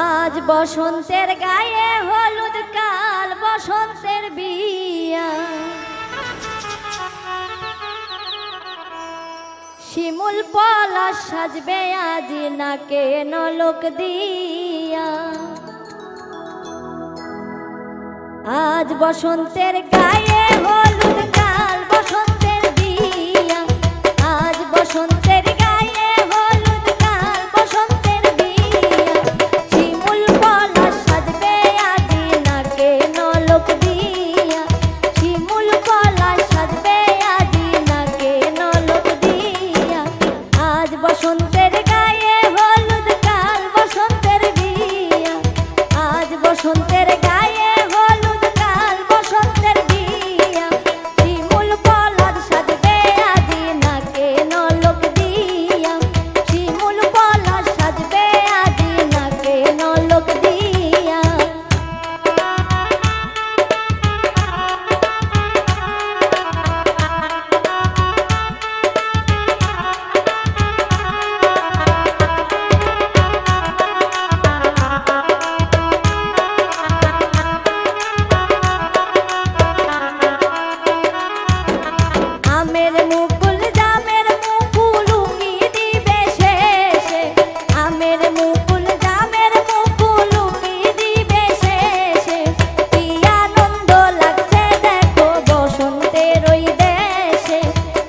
আজ বসন্তের গায়ে হলুদ, কাল বসন্তের বিয়া। শিমুল পলাশ সাজবে আজ নাকে নলক দিয়া। আজ বসন্তের গায়ে হলুদ, কাল বসন্তের বিয়া। আজ বসন্তের গায়ে হলুদ, কাল বসন্তের বিয়া। শিমুল পলাশ সাজবে আজ নাকে নলক দিয়া। শিমুল পলাশ সাজবে আজ নাকে নলক দিয়া। আজ বসন্তের গায়ে হলুদ, কাল বসন্তের বিয়া। আজ বসন্তের গায়ে হলুদ, কাল বসন্তের বিয়া। শিমুল পলাশ সাজবে আজ নাকে নলক দিয়া। শিমুল পলাশ সাজবে আজ নাকে নলক দিয়া। আমের মুকুল জামের মুকুল উকি দিবে শেষে। আমের মুকুল জামের মুকুল উকি দিবে শেষে। কি আনন্দ লাগছে দেখো বসন্তের ওই দেশে।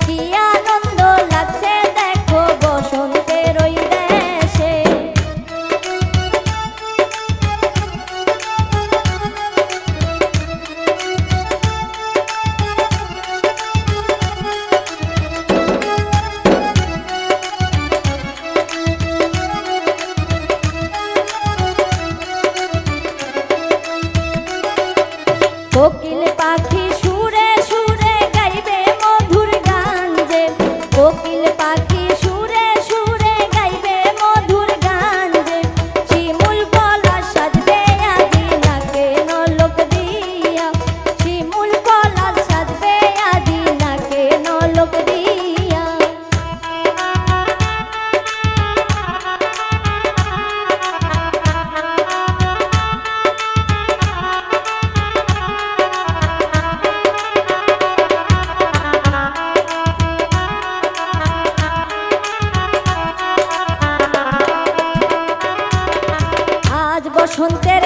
কি আনন্দ লাগছে দেখো বসন্তের ওই দেশে। কোকিল পাখি সুরে সুরে গাইবে মধুর গান যে। কোকিল পাখি সুরে সুরে গাইবে মধুর গান যে। শিমুল পলাশ সাজবে আজ নাকে নলক দিয়া। শিমুল পলাশ সাজবে আজ নাকে নলক দিয়া। আজ বসন্তের